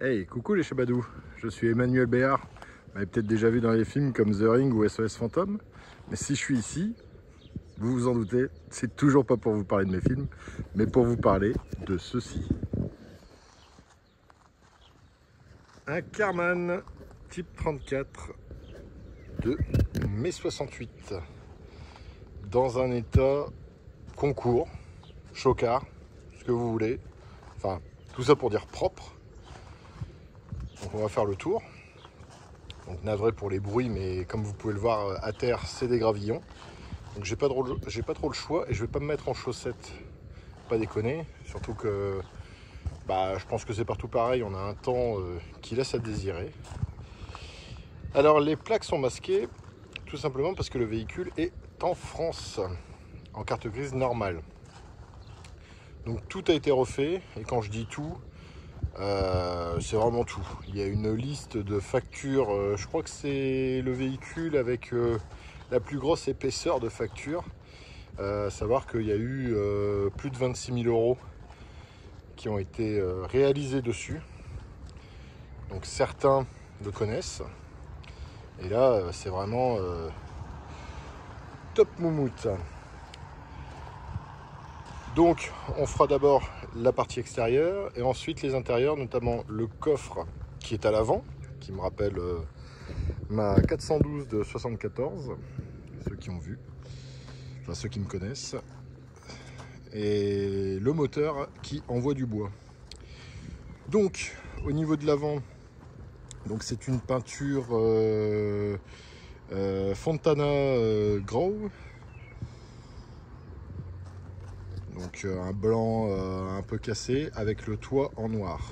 Hey, coucou les chabadous, je suis Emmanuel Béard. Vous m'avez peut-être déjà vu dans les films comme The Ring ou SOS Fantôme. Mais si je suis ici, vous vous en doutez, c'est toujours pas pour vous parler de mes films, mais pour vous parler de ceci. Un Karmann type 34 de mai 68. Dans un état concours, chocard, ce que vous voulez. Enfin, tout ça pour dire propre. Donc on va faire le tour. Donc navré pour les bruits, mais comme vous pouvez le voir à terre, c'est des gravillons. Donc j'ai pas trop le choix et je vais pas me mettre en chaussettes. Pas déconner, surtout que je pense que c'est partout pareil, on a un temps qui laisse à désirer. Alors les plaques sont masquées, tout simplement parce que le véhicule est en France, en carte grise normale. Donc tout a été refait, et quand je dis tout, c'est vraiment tout. Il y a une liste de factures, je crois que c'est le véhicule avec la plus grosse épaisseur de facture. Savoir qu'il y a eu plus de 26 000 € qui ont été réalisés dessus. Donc certains le connaissent. Et là, c'est vraiment top moumoute. Donc on fera d'abord la partie extérieure et ensuite les intérieurs, notamment le coffre qui est à l'avant, qui me rappelle ma 412 de 74, ceux qui ont vu, enfin ceux qui me connaissent, et le moteur qui envoie du bois. Donc au niveau de l'avant, donc c'est une peinture Fontana Grove. Donc un blanc un peu cassé avec le toit en noir.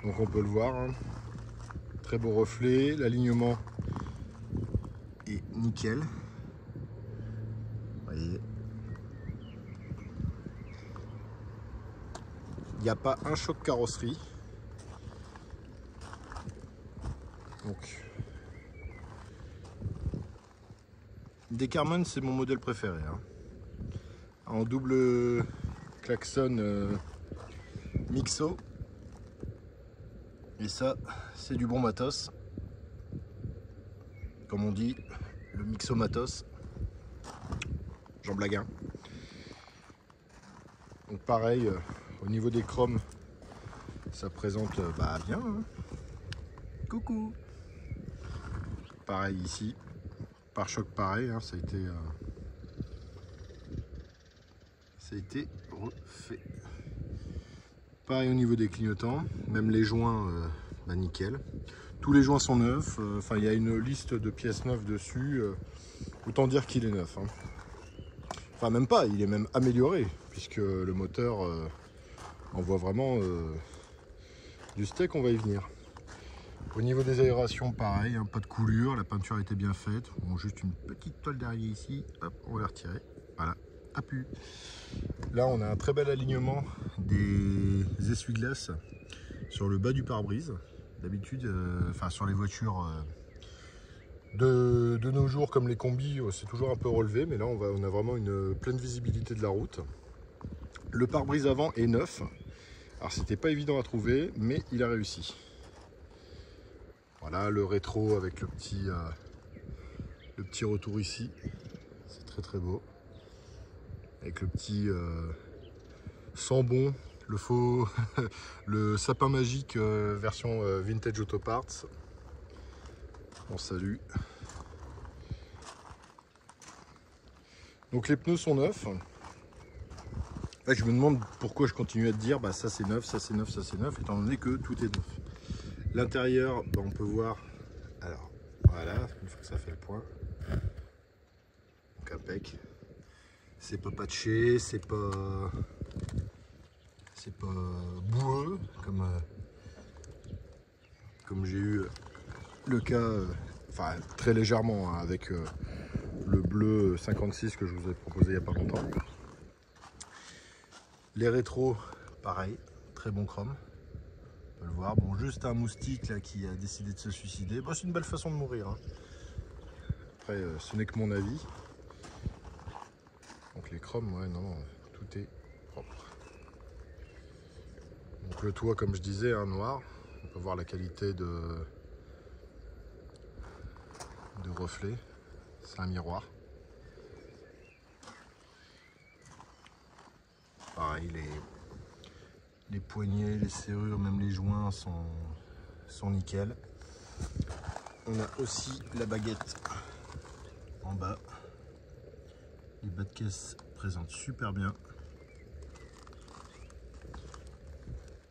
Donc on peut le voir, hein. Très beau reflet, l'alignement est nickel. Vous voyez. Il n'y a pas un choc carrosserie. Donc des Karmann, c'est mon modèle préféré, hein. En double klaxon mixo. Et ça, c'est du bon matos. Comme on dit, le mixo matos. J'en blague un. Donc pareil, au niveau des chromes, ça présente bien, hein. Coucou. Pareil ici. Pare-choc pareil, hein, ça a été refait. Pareil au niveau des clignotants, même les joints, nickel. Tous les joints sont neufs, il y a une liste de pièces neuves dessus, autant dire qu'il est neuf, hein. Enfin même pas, il est même amélioré, puisque le moteur envoie vraiment du steak, on va y venir. Au niveau des aérations, pareil, hein, pas de coulure, la peinture était bien faite. Bon, juste une petite toile derrière ici, hop, on va la retirer, voilà, appu. Là, on a un très bel alignement des essuie-glaces sur le bas du pare-brise. D'habitude, sur les voitures de nos jours, comme les combis, c'est toujours un peu relevé, mais là, on a vraiment une pleine visibilité de la route. Le pare-brise avant est neuf. Alors, c'était pas évident à trouver, mais il a réussi. Voilà, le rétro avec le petit retour ici. C'est très très beau. Avec le petit Sambon, le faux, le sapin magique version vintage auto parts. On salue. Donc les pneus sont neufs. Là, je me demande pourquoi je continue à te dire ça c'est neuf, ça c'est neuf, ça c'est neuf, étant donné que tout est neuf. L'intérieur, on peut voir. Alors voilà, une fois que ça fait le point. Donc impec. C'est pas patché, c'est pas boueux comme j'ai eu le cas, très légèrement, hein, avec le bleu 56 que je vous ai proposé il n'y a pas longtemps. Les rétros, pareil, très bon chrome. On peut le voir. Bon, juste un moustique là qui a décidé de se suicider. C'est une belle façon de mourir, hein. Après, ce n'est que mon avis. Donc les chromes, ouais, non, tout est propre. Donc le toit, comme je disais, noir. On peut voir la qualité de reflet. C'est un miroir. Pareil, les poignées, les serrures, même les joints sont nickel. On a aussi la baguette en bas. Les bas de caisse présentent super bien.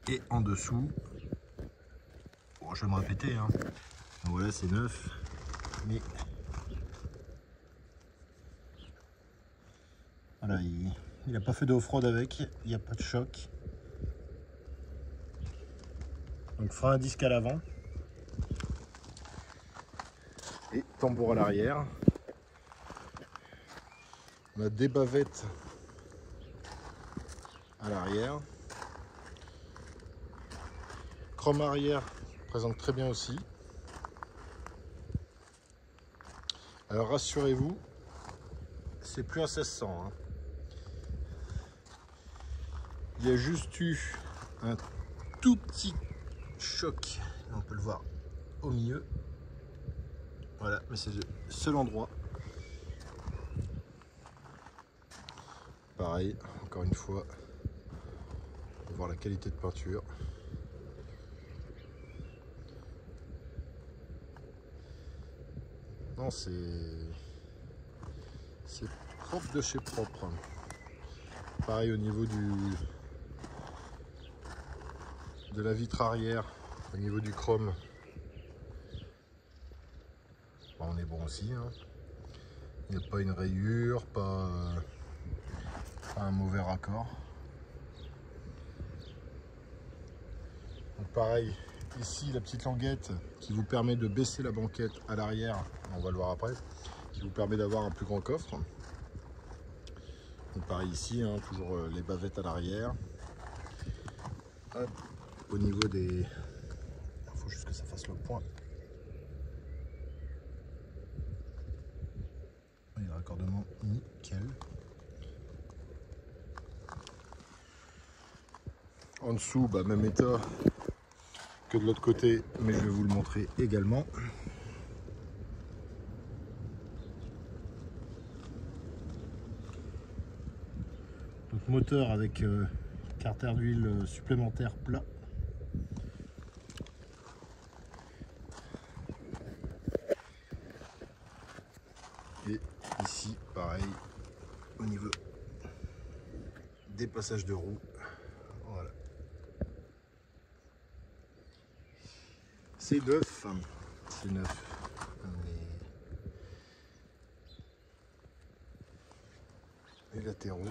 Et en dessous, bon, je vais me répéter, hein. Donc voilà, c'est neuf, mais voilà, il n'a pas fait de off-road avec, il n'y a pas de choc. Donc frein à disque à l'avant et tambour à l'arrière. On a des bavettes à l'arrière. Chrome arrière présente très bien aussi. Alors rassurez-vous, c'est plus un 1600. Hein. Il y a juste eu un tout petit choc, on peut le voir au milieu. Voilà, mais c'est le seul endroit. Pareil, encore une fois, on va voir la qualité de peinture. Non, c'est propre de chez propre. Pareil au niveau de la vitre arrière, au niveau du chrome. Bon, on est bon aussi. Hein. Il n'y a pas une rayure, pas un mauvais raccord. Donc pareil, ici la petite languette qui vous permet de baisser la banquette à l'arrière, on va le voir après, qui vous permet d'avoir un plus grand coffre. Donc pareil ici, hein, toujours les bavettes à l'arrière. Au niveau des... Il faut juste que ça fasse le point. Les raccordements nickel. En dessous, bah, même état que de l'autre côté, mais je vais vous le montrer également. Donc moteur avec carter d'huile supplémentaire plat. Et ici, pareil, au niveau des passages de roues. Voilà. C'est neuf. C'est neuf. Les latéraux,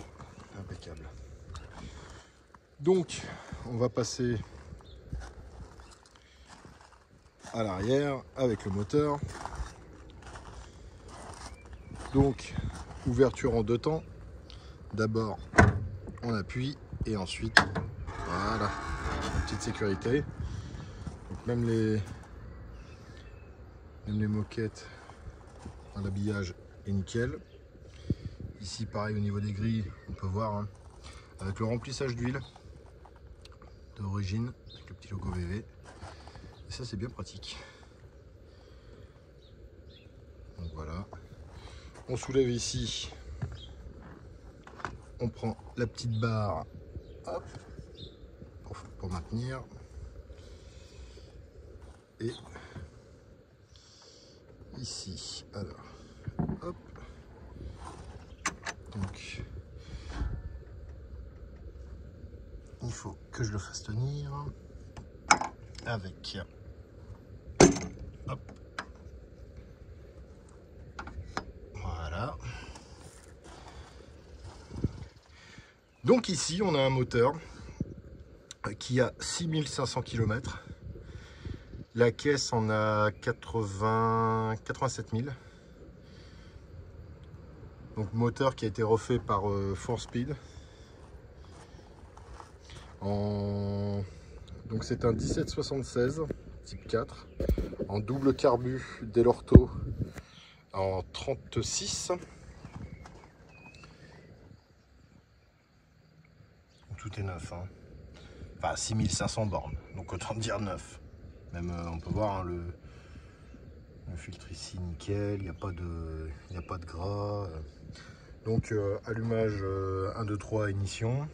impeccable. Donc, on va passer à l'arrière avec le moteur. Donc, ouverture en deux temps. D'abord, on appuie et ensuite, voilà, la petite sécurité. Donc, même les moquettes, l'habillage est nickel. Ici, pareil, au niveau des grilles, on peut voir, hein, avec le remplissage d'huile d'origine, avec le petit logo VV. Et ça, c'est bien pratique. Donc voilà. On soulève ici. On prend la petite barre, hop, pour maintenir. Et ici, alors, hop. Donc, il faut que je le fasse tenir avec, hop, voilà. Donc ici, on a un moteur qui a 6500 km. La caisse en a 87 000. Donc moteur qui a été refait par 4Speed. Donc c'est un 1776 type 4 en double carbu Dell'Orto en 36. Tout est neuf, hein. Enfin 6500 bornes, donc autant dire neuf. Même on peut voir hein, le filtre ici nickel, il n'y a pas de gras. Donc allumage 1, 2, 3 ignition.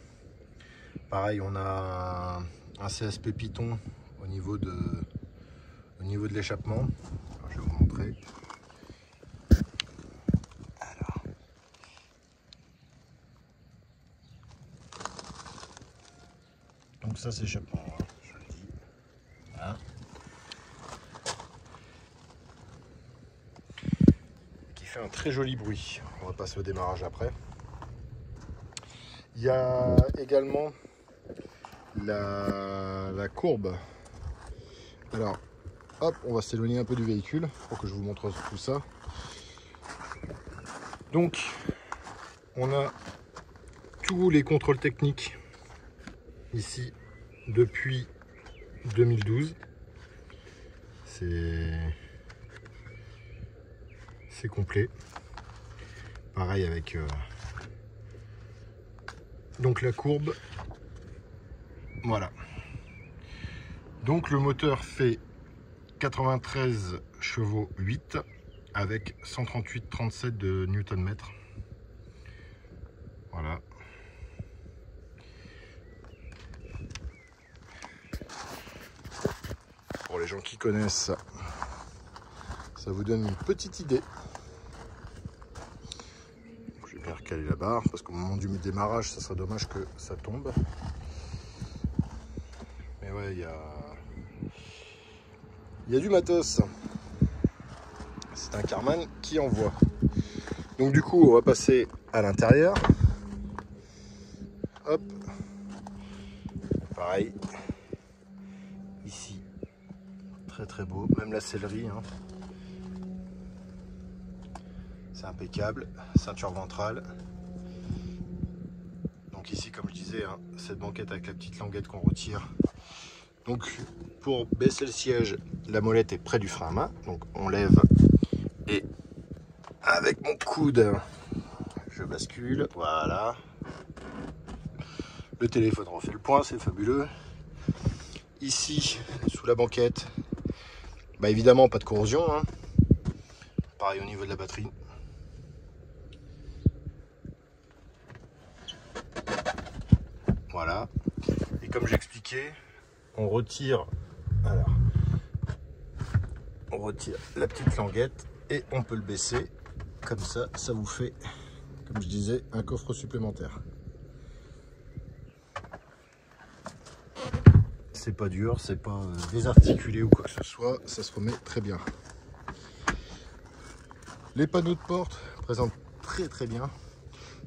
Pareil, on a un CSP Python au niveau de l'échappement. Je vais vous montrer. Alors. Donc ça c'est l'échappement, hein, je le dis. Voilà. Qui fait un très joli bruit. On va passer au démarrage après. Il y a également la courbe. Alors, hop, on va s'éloigner un peu du véhicule pour que je vous montre tout ça. Donc, on a tous les contrôles techniques ici depuis 2012. C'est complet. Pareil avec donc la courbe. Voilà. Donc le moteur fait 93 chevaux 8 avec 138,37 de Nm. Voilà. Pour les gens qui connaissent, ça vous donne une petite idée. Je vais bien recaler la barre parce qu'au moment du démarrage, ça serait dommage que ça tombe. Mais ouais, il y a du matos. C'est un Karmann qui envoie. Donc du coup, on va passer à l'intérieur. Hop. Pareil. Ici, très très beau. Même la sellerie, hein. C'est impeccable. Ceinture ventrale. Donc ici, comme je disais, hein, cette banquette avec la petite languette qu'on retire. Donc pour baisser le siège, la molette est près du frein à main. Donc on lève et avec mon coude, je bascule. Voilà. Le téléphone refait le point, c'est fabuleux. Ici, sous la banquette, bah évidemment pas de corrosion, hein. Pareil au niveau de la batterie. Voilà. Et comme j'expliquais, on retire la petite languette et on peut le baisser. Comme ça, ça vous fait, comme je disais, un coffre supplémentaire. C'est pas dur, c'est pas désarticulé ou quoi que ce soit, ça se remet très bien. Les panneaux de porte présentent très très bien.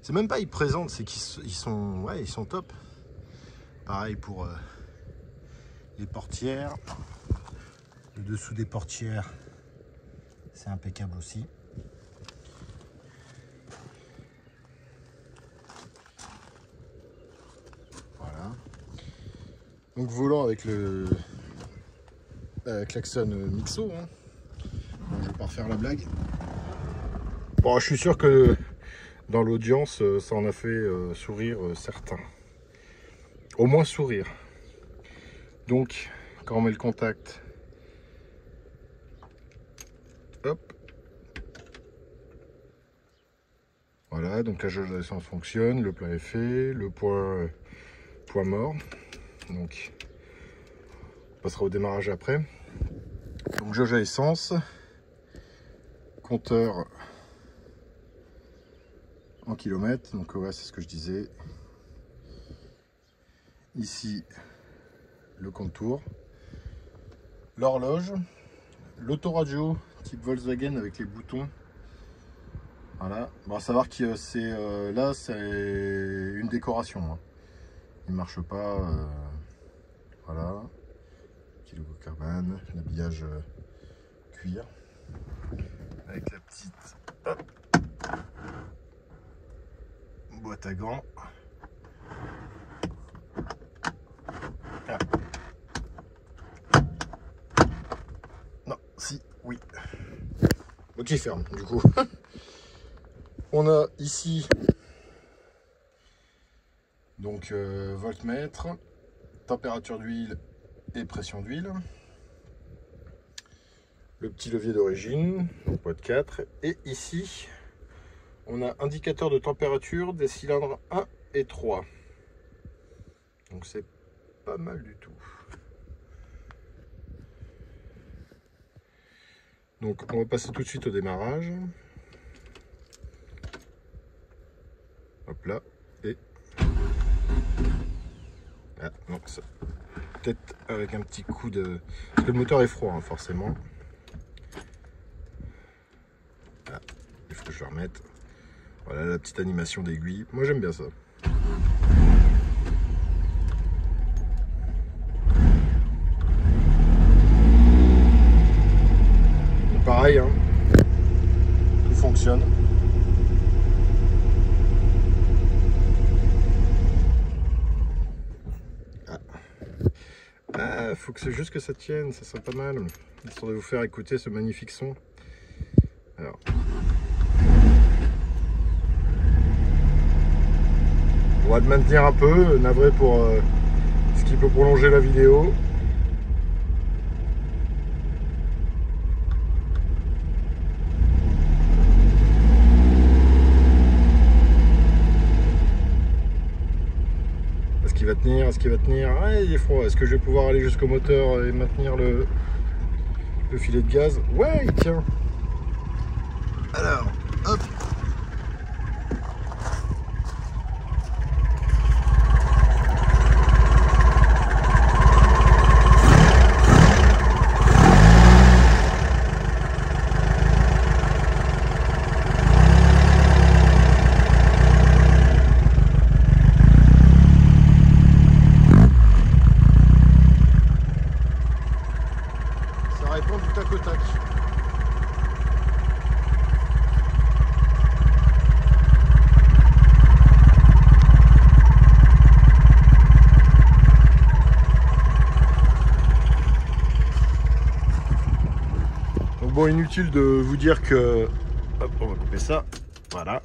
C'est même pas ils présentent, c'est qu'ils sont top. Pareil pour les portières. Le dessous des portières, c'est impeccable aussi. Voilà. Donc volant avec le klaxon Mixo, hein. Bon, je vais pas refaire la blague. Bon, je suis sûr que dans l'audience, ça en a fait sourire certains. Au moins sourire. Donc, quand on met le contact, hop. Voilà, donc la jauge d'essence fonctionne, le plein est fait, le point mort. Donc, on passera au démarrage après. Donc, jauge à essence, compteur en kilomètres. Donc, ouais, c'est ce que je disais. Ici, le contour, l'horloge, l'autoradio type Volkswagen avec les boutons. Voilà, bon, à savoir que c'est là, c'est une décoration, hein. Il ne marche pas. Voilà, petit logo Karmann, l'habillage cuir avec la petite hop, boîte à gants. Ah. Non, si, oui. Donc il ferme du coup. On a ici donc voltmètre, température d'huile et pression d'huile. le petit levier d'origine, donc boîte 4. Et ici, on a indicateur de température des cylindres 1 et 3. Donc c'est pas mal du tout. Donc on va passer tout de suite au démarrage. Hop là. Et... ah, non, ça... peut-être avec un petit coup de... parce que le moteur est froid, hein, forcément. Ah, il faut que je le remette. Voilà la petite animation d'aiguille. Moi j'aime bien ça. Et pareil, hein, tout fonctionne. Ah, faut que c'est juste que ça tienne, ça serait pas mal. Histoire de vous faire écouter ce magnifique son. Alors. On va le maintenir un peu, navré pour ce qui peut prolonger la vidéo. Est-ce qu'il va tenir? Est-ce qu'il va tenir? Ah, il est froid. Est-ce que je vais pouvoir aller jusqu'au moteur et maintenir le filet de gaz? Ouais, il tient. Alors, hop. Ça répond du tac au tac. Bon, inutile de vous dire que... hop, on va couper ça. Voilà.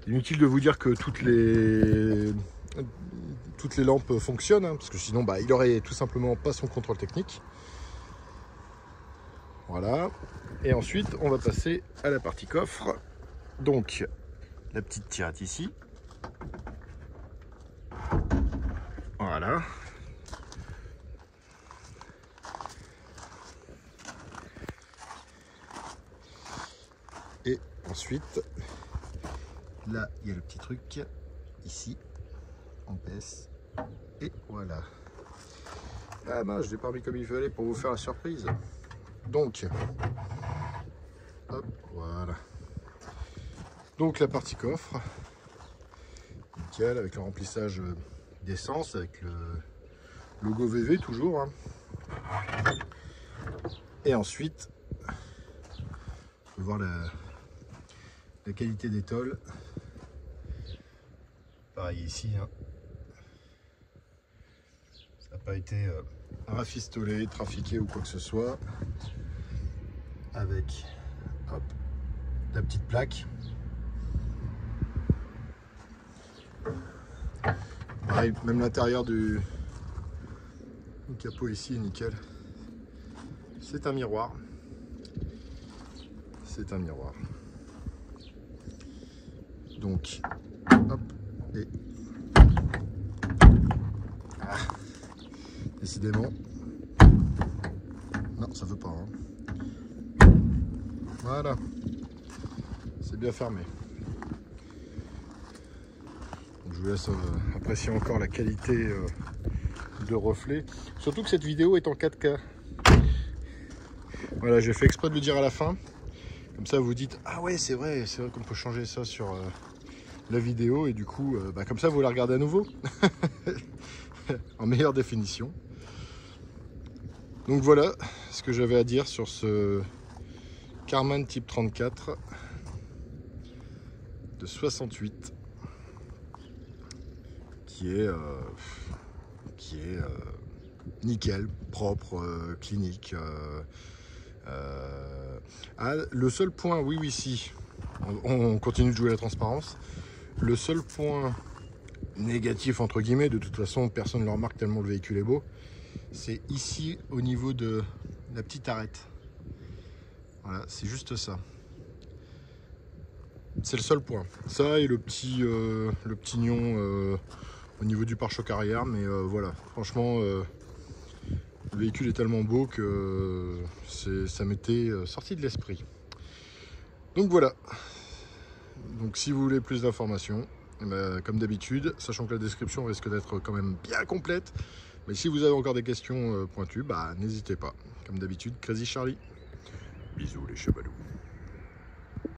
Inutile de vous dire que toutes les lampes fonctionnent, hein, parce que sinon, bah, il aurait tout simplement pas son contrôle technique. Voilà. Et ensuite, on va passer à la partie coffre. Donc, la petite tirette ici. Voilà. Et ensuite, là, il y a le petit truc, ici, on baisse, et voilà. Ah ben, je l'ai pas mis comme il fallait pour vous faire la surprise. Donc, hop, voilà. Donc la partie coffre, nickel, avec le remplissage d'essence, avec le logo VV toujours. Hein. Et ensuite, on peut voir la qualité des tôles. Pareil ici, hein. Ça n'a pas été rafistolé, trafiqué ou quoi que ce soit. Avec hop, la petite plaque. Pareil, même l'intérieur du capot ici est nickel. C'est un miroir. C'est un miroir. Donc, hop, et... ah, décidément. Non, ça veut pas. Hein. Voilà. C'est bien fermé. Donc, je vous laisse apprécier encore la qualité de reflet. Surtout que cette vidéo est en 4K. Voilà, j'ai fait exprès de le dire à la fin. Comme ça, vous dites, ah ouais, c'est vrai qu'on peut changer ça sur la vidéo. Et du coup, bah, comme ça, vous la regardez à nouveau. En meilleure définition. Donc voilà ce que j'avais à dire sur ce Karmann Type 34 de 68 qui est nickel, propre, clinique. Ah, le seul point, oui, si, on continue de jouer la transparence. Le seul point négatif, entre guillemets, de toute façon, personne ne le remarque tellement le véhicule est beau, c'est ici, au niveau de la petite arête. Voilà, c'est juste ça. C'est le seul point. Ça et le petit nion au niveau du pare-choc arrière. Mais voilà, franchement, le véhicule est tellement beau que ça m'était sorti de l'esprit. Donc voilà. Donc si vous voulez plus d'informations, comme d'habitude, sachant que la description risque d'être quand même bien complète, mais si vous avez encore des questions pointues, n'hésitez pas. Comme d'habitude, Crazy Charlie. Bisous les chevalous.